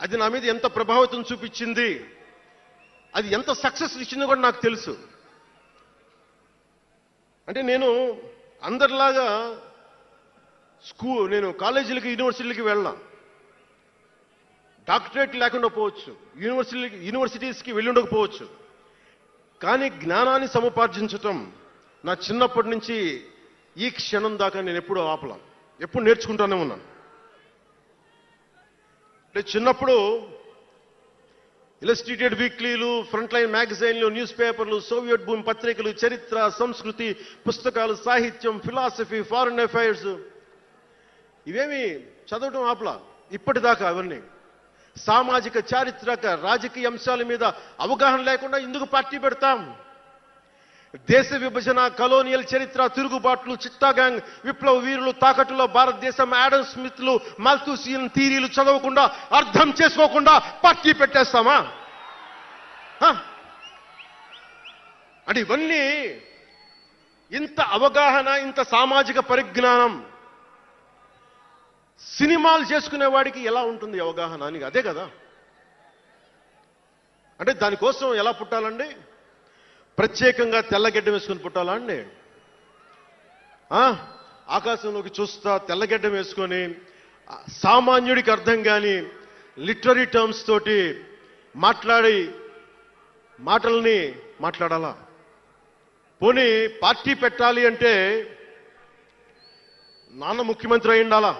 అది నా మీద ఎంత ప్రభావితం చూపించింది, అది ఎంత సక్సెస్ ఇచ్చిందో కూడా నాకు తెలుసు. అంటే నేను అందరిలాగా నేను కాలేజీలకి యూనివర్సిటీలకి వెళ్ళా, డాక్టరేట్ లేకుండా పోవచ్చు, యూనివర్సిటీస్కి వెళ్ళి ఉండకపోవచ్చు, కానీ జ్ఞానాన్ని సముపార్జించటం నా చిన్నప్పటి నుంచి ఈ క్షణం దాకా నేను ఎప్పుడూ ఆపలా, ఎప్పుడు నేర్చుకుంటానే ఉన్నాను. అంటే చిన్నప్పుడు ఇలస్ట్రేటెడ్ వీక్లీలు, ఫ్రంట్ లైన్ మ్యాగజైన్లు, న్యూస్ పేపర్లు, సోవియట్ భూమి పత్రికలు, చరిత్ర, సంస్కృతి పుస్తకాలు, సాహిత్యం, ఫిలాసఫీ, ఫారిన్ అఫైర్స్ ఇవేమి చదవటం ఆపలా ఇప్పటిదాకా. అవన్నీ సామాజిక, చారిత్రక, రాజకీయ అంశాల మీద అవగాహన లేకుండా ఎందుకు పార్టీ పెడతాం? దేశ విభజన, కలోనియల్ చరిత్ర, తిరుగుబాట్లు, చిట్టాగాంగ్, విప్లవ వీరులు, తాకట్టులో భారతదేశం, ఆడమ్ స్మిత్లు, మాల్థూసియన్ థీరీలు చదవకుండా, అర్థం చేసుకోకుండా పార్టీ పెట్టేస్తామా? అంటే ఇవన్నీ ఇంత అవగాహన, ఇంత సామాజిక పరిజ్ఞానం సినిమాలు చేసుకునే వాడికి ఎలా ఉంటుంది అవగాహన అని? అదే కదా. అంటే దానికోసం ఎలా పుట్టాలండి? ప్రత్యేకంగా తెల్లగడ్డం వేసుకొని పుట్టాలా అండి? ఆకాశంలోకి చూస్తా తెల్లగడ్డం వేసుకొని సామాన్యుడికి అర్థం కాని లిటరరీ టర్మ్స్ తోటి మాటల్ని మాట్లాడాలా? పోనీ పార్టీ పెట్టాలి అంటే నాన్న ముఖ్యమంత్రి అయి ఉండాలా?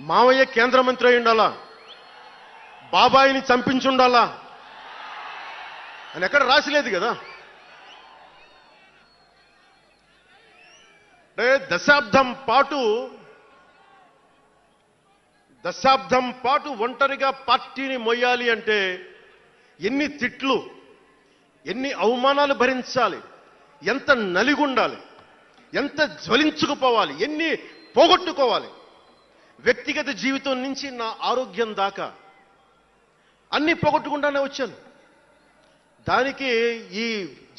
మావయ్య కేంద్ర మంత్రి అయి ఉండాలా? బాబాయిని చంపించుండాలా అని ఎక్కడ రాసిలేదు కదా. అంటే దశాబ్దం పాటు ఒంటరిగా పార్టీని మొయ్యాలి అంటే ఎన్ని తిట్లు, ఎన్ని అవమానాలు భరించాలి, ఎంత నలిగుండాలి, ఎంత జ్వలించుకుపోవాలి, ఎన్ని పోగొట్టుకోవాలి. వ్యక్తిగత జీవితం నుంచి నా ఆరోగ్యం దాకా అన్ని పోగొట్టుకుంటానే వచ్చాను. దానికి ఈ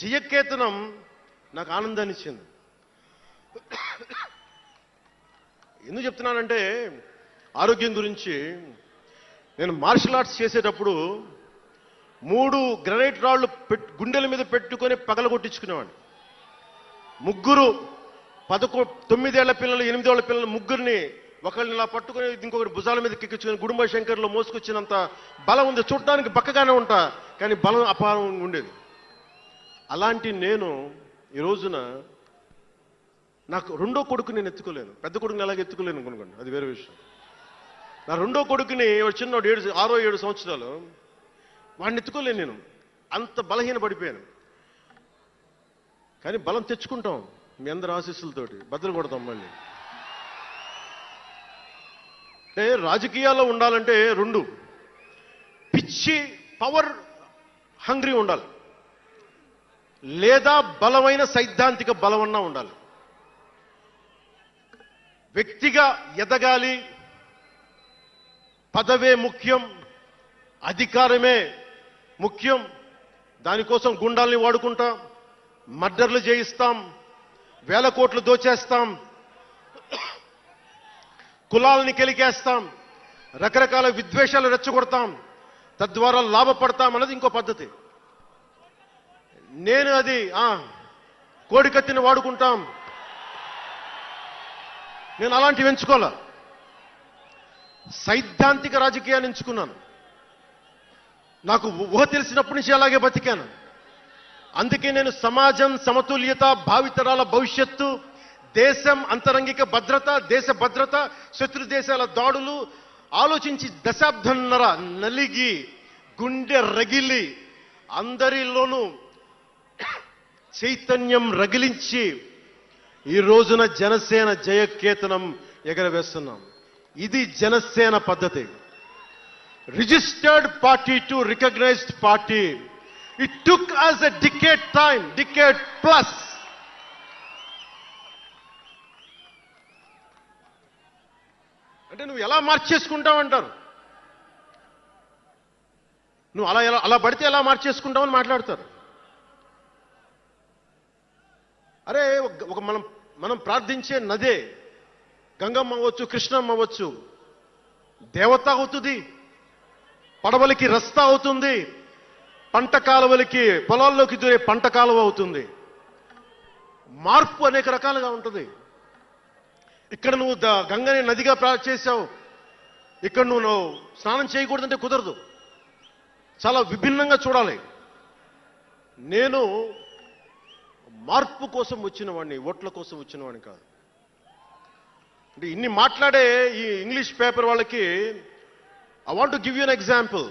జయకేతనం నాకు ఆనందాన్ని ఇచ్చింది. ఎందుకు చెప్తున్నానంటే ఆరోగ్యం గురించి. నేను మార్షల్ ఆర్ట్స్ చేసేటప్పుడు 3 గ్రనైట్ రాళ్లు గుండెల మీద పెట్టుకొని పగలగొట్టించుకునేవాడిని. 9 ఏళ్ల పిల్లలు, 8 ఏళ్ల పిల్లలు ముగ్గురిని ఒకళ్ళని ఇలా పట్టుకుని ఇంకొకటి భుజాల మీద కెక్కించుకొని గుడుంబ శంకర్లో మోసుకొచ్చినంత బలం ఉంది. చూడటానికి బక్కగానే ఉంటా, కానీ బలం అపారం ఉండేది. అలాంటి నేను ఈ రోజున నాకు రెండో కొడుకు నేను ఎత్తుకోలేను. పెద్ద కొడుకుని ఎలాగ ఎత్తుకోలేను అనుకోండి, అది వేరే విషయం. నా రెండో కొడుకుని చిన్నోడు 6-7 సంవత్సరాలు, వాడిని ఎత్తుకోలేను నేను, అంత బలహీన పడిపోయాను. కానీ బలం తెచ్చుకుంటాం మీ అందరి ఆశీస్సులతోటి, బద్దలు కొడతాం మళ్ళీ. అంటే రాజకీయాల్లో ఉండాలంటే 2 పిచ్చి పవర్ హంగ్రీ ఉండాలి, లేదా బలమైన సైద్ధాంతిక బలమన్నా ఉండాలి. వ్యక్తిగా ఎదగాలి, పదవే ముఖ్యం, అధికారమే ముఖ్యం. దానికోసం గుండాల్ని వాడుకుంటాం, మర్డర్లు చేయిస్తాం, వేల కోట్లు దోచేస్తాం, కులాలని కెలికేస్తాం, రకరకాల విద్వేషాలు రెచ్చగొడతాం, తద్వారా లాభపడతాం అన్నది ఇంకో పద్ధతి. నేను అది కోడికత్తిని వాడుకుంటాం, నేను అలాంటివి ఎంచుకోలే. సైద్ధాంతిక రాజకీయాన్ని ఎంచుకున్నాను. నాకు ఊహ తెలిసినప్పటి నుంచి అలాగే బతికాను. అందుకే నేను సమాజం, సమతుల్యత, భావితరాల భవిష్యత్తు, దేశం అంతరంగిక భద్రత, దేశ భద్రత, శత్రు దేశాల దాడులు ఆలోచించి దశాబ్దంన్నర నలిగి గుండె రగిలి అందరిలోనూ చైతన్యం రగిలించి ఈ రోజున జనసేన జయకేతనం ఎగరవేస్తున్నాం. ఇది జనసేన పద్ధతి. Registered party to recognised party. It took us a decade plus. అంటే నువ్వు ఎలా మార్చేసుకుంటావంటారు. నువ్వు అలా పడితే ఎలా మార్చేసుకుంటావని మాట్లాడతారు. అరే మనం ప్రార్థించే నదే గంగమ్మ అవ్వచ్చు, కృష్ణమ్మ అవ్వచ్చు, దేవత అవుతుంది, పడవలకి రస్తా అవుతుంది, పంట కాలువలకి పొలాల్లోకి దూరే పంట కాలువ అవుతుంది. మార్పు అనేక రకాలుగా ఉంటుంది. ఇక్కడ నువ్వు గంగని నదిగా చేశావు, ఇక్కడ నువ్వు స్నానం చేయకూడదంటే కుదరదు. చాలా విభిన్నంగా చూడాలి. నేను మార్పు కోసం వచ్చిన వాడిని, ఓట్ల కోసం వచ్చిన వాడిని కాదు. అంటే ఇన్ని మాట్లాడే ఈ ఇంగ్లీష్ పేపర్ వాళ్ళకి I want to give you an example.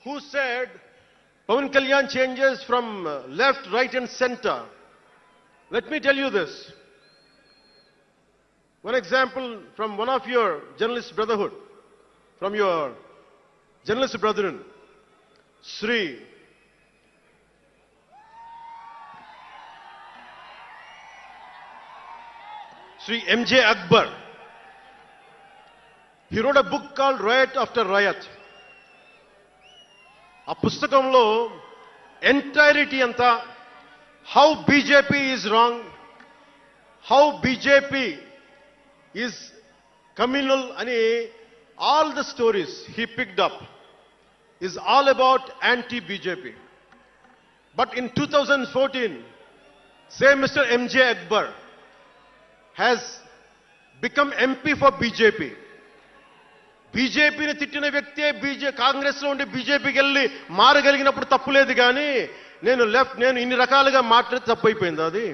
Who said Pawan Kalyan changes from left, right and center? Let me tell you this. One example from one of your journalist brotherhood, from your journalist brethren, Sri M.J. Akbar. He wrote a book called Riot After Riot. ఆ పుస్తకంలో entirety అంతా how BJP is wrong, how BJP is communal అని all the stories he picked up is all about anti BJP. But in 2014, same Mr. M.J. Akbar has become MP for BJP. బీజేపీని తిట్టిన వ్యక్తే కాంగ్రెస్లో ఉండి బీజేపీకి వెళ్ళి మారగలిగినప్పుడు తప్పులేదు. కానీ నేను ఇన్ని రకాలుగా మాట్లాడి తప్పు అయిపోయింది అది.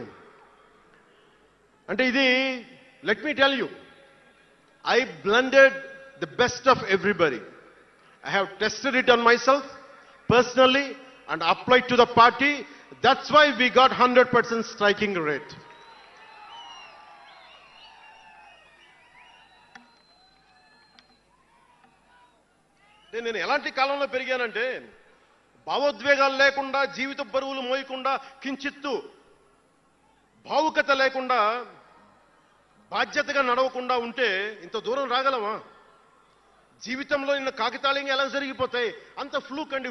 అంటే ఇది, let me tell you, I blended the best of everybody. I have tested it on my self personally and applied to the party. That's why we got 100% striking rate. నేను ఎలాంటి కాలంలో పెరిగానంటే, భావోద్వేగాలు లేకుండా, జీవిత బరువులు మోయకుండా, కించిత్తు భావుకత లేకుండా, బాధ్యతగా నడవకుండా ఉంటే ఇంత దూరం రాగలమా? జీవితంలో నిన్న కాగితాళంగా ఎలా జరిగిపోతాయి? అంత ఫ్లూక్ అండి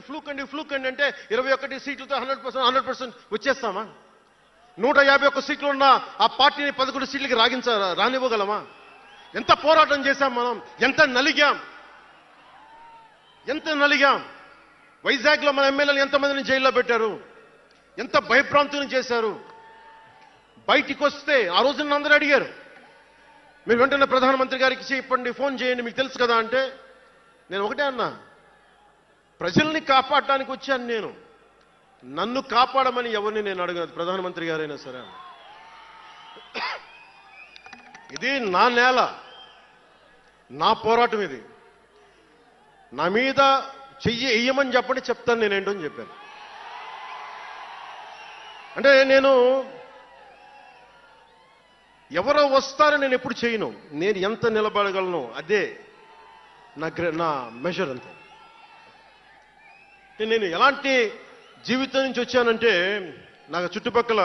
అంటే 21 సీట్లతో 100% వచ్చేస్తామా? 151 సీట్లు ఉన్న ఆ పార్టీని 11 సీట్లకి రానివ్వగలమా? ఎంత పోరాటం చేశాం మనం, ఎంత నలిగాం. వైజాగ్లో మన ఎమ్మెల్యేలు ఎంతమందిని జైల్లో పెట్టారు, ఎంత భయభ్రాంతులను చేశారు. బయటికి వస్తే ఆ రోజున అందరూ అడిగారు, మీరు వెంటనే ప్రధానమంత్రి గారికి చెప్పండి, ఫోన్ చేయండి, మీకు తెలుసు కదా అంటే నేను ఒకటే అన్నా, ప్రజల్ని కాపాడటానికి వచ్చాను నేను, నన్ను కాపాడమని ఎవరిని నేను అడగను, ప్రధానమంత్రి గారైనా సరే. ఇది నా నేల, నా పోరాటం ఇది. నా మీద చెయ్యి వెయ్యమని చెప్పండి, చెప్తాను నేనేంటో అని చెప్పాను. అంటే నేను ఎవరో వస్తారని నేను ఎప్పుడు చేయను. నేను ఎంత నిలబడగలను అదే నా మెజర్ అంతే. నేను ఎలాంటి జీవితం నుంచి వచ్చానంటే, నాకు చుట్టుపక్కల